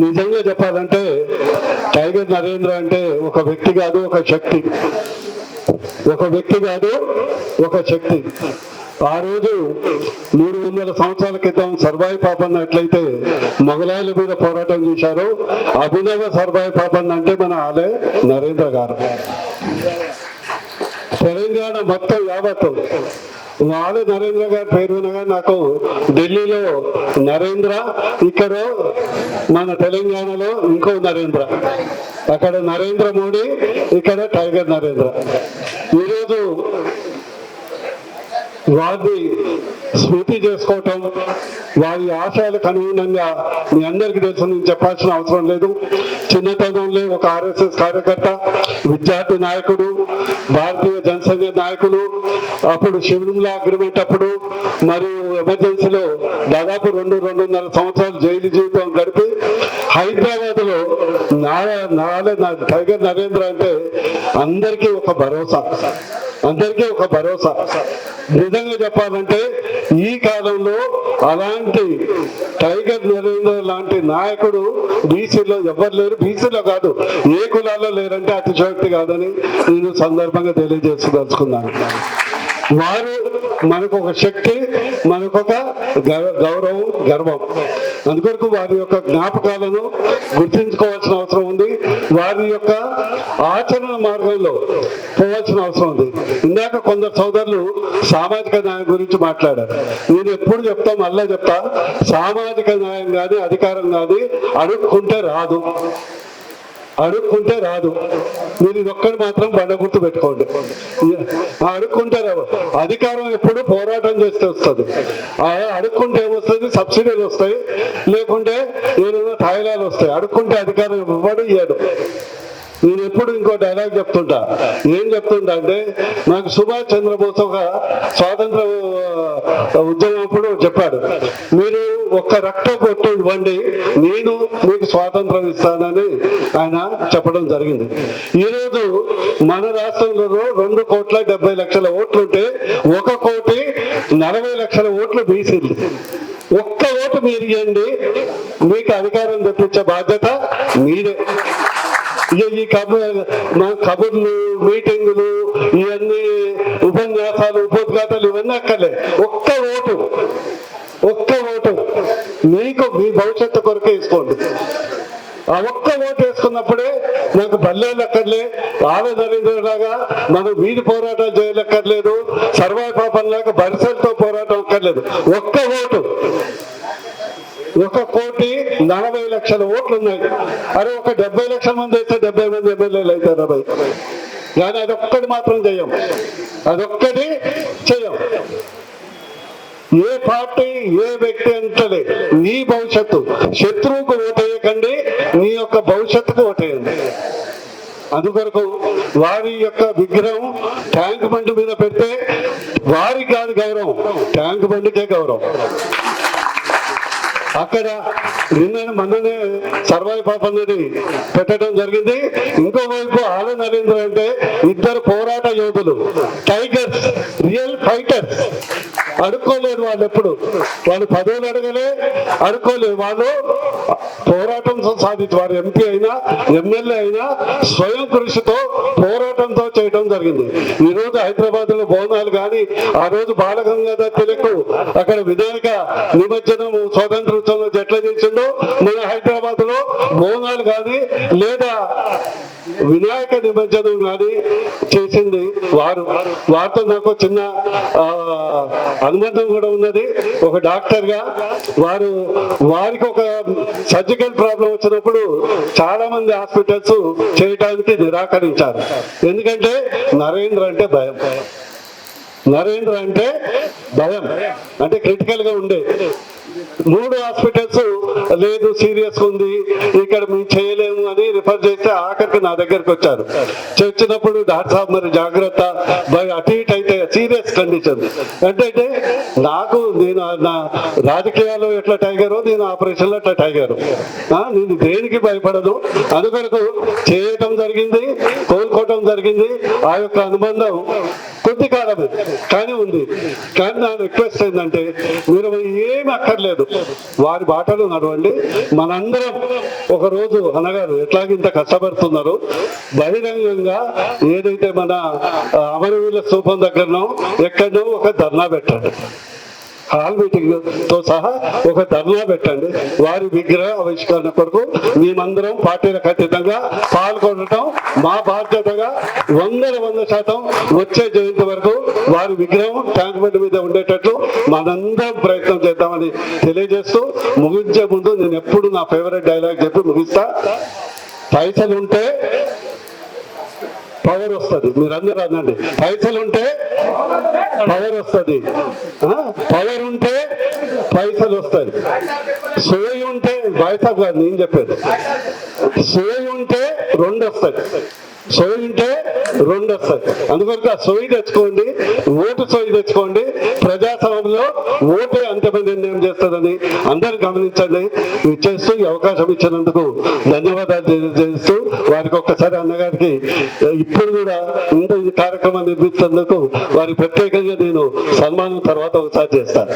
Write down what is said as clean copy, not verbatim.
నిజంగా చెప్పాలంటే టైగర్ నరేంద్ర అంటే ఒక వ్యక్తి కాదు, ఒక శక్తి. ఒక వ్యక్తి కాదు, ఒక శక్తి. ఆ రోజు 300 సంవత్సరాల క్రితం సర్వాయి పాపన్న ఎట్లయితే మొగలాయల మీద పోరాటం చేశారో, అభినవ సర్వాయి పాపన్న అంటే మన ఆలే నరేంద్ర గారు. తెలంగాణ మొత్తం యావత్తు ఆలే నరేంద్ర గారి పేరు వినగా నాకు ఢిల్లీలో నరేంద్ర, ఇక్కడ మన తెలంగాణలో ఇంకో నరేంద్ర, అక్కడ నరేంద్ర మోడీ, ఇక్కడ టైగర్ నరేంద్ర. ఈరోజు వారిని స్మృతి చేసుకోవటం, వారి ఆశయాలకు అనుగుణంగా మీ అందరికీ తెలుసు, నేను చెప్పాల్సిన అవసరం లేదు. చిన్నతనంలో ఒక ఆర్ఎస్ఎస్ కార్యకర్త, విద్యార్థి నాయకుడు, భారతీయ జనసంఘ నాయకులు, అప్పుడు శివరింలా అగ్రిమెంట్ అప్పుడు, మరియు ఎమర్జెన్సీలో దాదాపు 2-2.5 సంవత్సరాలు జైలు జీవితం గడిపి హైదరాబాద్ లో టైగర్ నరేంద్ర అంటే అందరికీ ఒక భరోసా, అందరికీ ఒక భరోసా. నిజంగా చెప్పాలంటే ఈ కాలంలో అలాంటి టైగర్ నరేంద్ర లాంటి నాయకుడు బీసీలో ఎవరు లేరు, బీసీలో కాదు ఏ కులాల్లో లేరంటే అతిశయోక్తి కాదని నేను సందర్భంగా తెలియజేసుదలుచుకున్నాను. వారు మనకు ఒక శక్తి, మనకొక గౌరవం, గర్వం. అందుకొరకు వారి యొక్క జ్ఞాపకాలను గుర్తించుకోవాల్సిన అవసరం ఉంది, వారి యొక్క ఆచరణ మార్గంలో పోవాల్సిన అవసరం ఉంది. ఇందాక కొందరు సోదరులు సామాజిక న్యాయం గురించి మాట్లాడారు. నేను ఎప్పుడు చెప్తా, మళ్ళా చెప్తా, సామాజిక న్యాయం కానీ అధికారం కానీ అడుక్కుంటే రాదు, అడుక్కుంటే రాదు. మీరు ఇదొక్కటి మాత్రం బండ గుర్తు పెట్టుకోండి. అడుక్కుంటే రాదు. అధికారం ఎప్పుడు పోరాటం చేస్తే వస్తుంది. అడుక్కుంటే ఏమొస్తుంది? సబ్సిడీలు వస్తాయి, లేకుంటే ఏదైనా తాయిలాలు వస్తాయి. అడుక్కుంటే అధికారం ఇవ్వడు, ఇయ్యడు. నేను ఎప్పుడు ఇంకో డైలాగ్ చెప్తుంటా. ఏం చెప్తుంటా అంటే, నాకు సుభాష్ చంద్రబోస్ ఒక స్వాతంత్ర ఉద్యమం అప్పుడు చెప్పాడు, మీరు ఒక్క రక్త కొట్టు ఇవ్వండి, నేను మీకు స్వాతంత్రం ఇస్తానని ఆయన చెప్పడం జరిగింది. ఈరోజు మన రాష్ట్రంలో 2,70,00,000 ఓట్లుంటే 1,40,00,000 ఓట్లు బీసీలు. ఒక్క ఓటు మీరు ఇవ్వండి, మీకు అధికారం తెప్పించే బాధ్యత మీదే. ఈ కబుర్లు, మీటింగులు, ఇవన్నీ ఉపన్యాసాలు, ఉపోద్ఘాతాలు ఇవన్నీ అక్కర్లే. ఒక్క ఓటు, ఒక్క ఓటు మీకు మీ భవిష్యత్తు కొరకే వేసుకోండి. ఆ ఒక్క ఓటు వేసుకున్నప్పుడే నాకు బల్లేలు అక్కర్లే, ఆల నరేంద్రలాగా మనం వీధి పోరాటాలు చేయలేక్కర్లేదు, సర్వాయి పాపంలాగా బరిసెలతో పోరాటం అక్కర్లేదు. ఒక్క ఓటు. 1,40,00,000 ఓట్లు ఉన్నాయి. అరే ఒక 70 లక్షల మంది అయితే 70 మంది ఎమ్మెల్యేలు అవుతారు భయ్. కానీ అదొక్కటి మాత్రం చెయ్యం, అదొక్కటి చెయ్యం. ఏ పార్టీ, ఏ వ్యక్తి అంటలే, నీ భవిష్యత్తు. శత్రువుకు ఓటేయకండి, నీ యొక్క భవిష్యత్తుకు ఓటేయండి. అందుకొరకు వారి యొక్క విగ్రహం ట్యాంక్ బండి మీద పెడితే వారికి కాదు గౌరవం, ట్యాంక్ బండికే గౌరవం. అక్కడ మొన్ననే సర్వాయి పాపన్నది పెట్టడం జరిగింది. ఇంకోవైపు ఆల నరేంద్ర అంటే ఇద్దరు పోరాట యోధులు, టైగర్స్, రియల్ ఫైటర్స్. అడుక్కోలేదు వాళ్ళు, ఎప్పుడు వాళ్ళు పదవులు అడగలే, అడుక్కోలేదు. వాళ్ళు పోరాటంతో సాధించి, వారు ఎంపీ అయినా ఎమ్మెల్యే అయినా స్వయం కృషితో పోరాటంతో చేయడం జరిగింది. ఈరోజు హైదరాబాద్ లో బోనాలు కానీ, ఆ రోజు బాలగంగాధర్ తిలక్ అక్కడ వినాయక నిమజ్జనం స్వాతంత్ర ఉత్సవం ఎట్లా చేసిందో, మన హైదరాబాద్ లో బోనాలు కానీ లేదా వినాయక నిమజ్జనం కానీ చేసింది వారు. వారితో నాకు చిన్న అనుబంధం కూడా ఉన్నది. ఒక డాక్టర్ గా వారికి ఒక సర్జికల్ ప్రాబ్లం వచ్చినప్పుడు చాలా మంది హాస్పిటల్స్ చేయడానికి నిరాకరించారు. ఎందుకంటే నరేంద్ర అంటే భయం, నరేంద్ర అంటే భయం, అంటే క్రిటికల్ గా ఉండే. 3 హాస్పిటల్స్ లేదు, సీరియస్ ఉంది, ఇక్కడ మేము చేయలేము అని రిఫర్ చేస్తే ఆఖరికి నా దగ్గరకు వచ్చారు. వచ్చినప్పుడు డాక్టర్ సాబ్ మరి జాగ్రత్త, అటు ఇటు అయితే సీరియస్ కండిషన్ అంటే నాకు, నేను నా రాజకీయాల్లో ఎట్లా టైగరు, నేను ఆపరేషన్లో ఎట్లా టైగరు, నేను దేనికి భయపడదు. అందుకొరకు చేయటం జరిగింది, కోలుకోవటం జరిగింది. ఆ యొక్క అనుబంధం కొద్ది కాలమే కానీ ఉంది. కానీ నా రిక్వెస్ట్ ఏంటంటే, మీరు ఏమి అక్కర్లేదు, అక్కర్లేదు, వారి బాటలు నడవండి. మనందరం ఒకరోజు అనగారు ఎట్లాగింత కష్టపడుతున్నారు, బహిరంగంగా ఏదైతే మన అమరవీరుల స్థూపం దగ్గరనో ఎక్కడో ఒక ధర్నా పెట్టండి, హాల్ మీటింగ్ తో సహా ఒక ధర్నా పెట్టండి. వారి విగ్రహ ఆవిష్కరణ కొరకు మేమందరం పార్టీలకు అతీతంగా పాల్గొనటం మా బాధ్యతగా 100% వచ్చే జయంతి వరకు వారి విగ్రహం ట్యాంక్ బండ్ మీద ఉండేటట్లు మనందరం ప్రయత్నం చేద్దామని తెలియజేస్తూ ముగించే ముందు నేను ఎప్పుడు నా ఫేవరెట్ డైలాగ్ చెప్పి ముగిస్తా. పైసలు ఉంటే పవర్ వస్తుంది. మీరందరూ అనండి, పైసలు ఉంటే పవర్ వస్తుంది, పవర్ ఉంటే పైసలు వస్తాయి, సోయి ఉంటే పైసా కాదు నేను చెప్పేది, సోయి ఉంటే 2 వస్తాయి, సోయి ఉంటే 2 వస్తాయి. అందుకొరకు ఆ సోయి తెచ్చుకోండి, ఓటు సోయి తెచ్చుకోండి. ప్రజాస్వామ్యంలో ఓటే అంతమంది నిర్ణయం చేస్తుందని అందరూ గమనించండి. చేస్తూ ఈ అవకాశం ఇచ్చినందుకు ధన్యవాదాలు తెలియజేస్తూ వారికి ఒక్కసారి అన్నగారికి ఇప్పుడు కూడా ఇంత ఈ కార్యక్రమాన్ని నిర్మిస్తున్నందుకు వారికి ప్రత్యేకంగా నేను సన్మానం తర్వాత ఒకసారి చేస్తాను.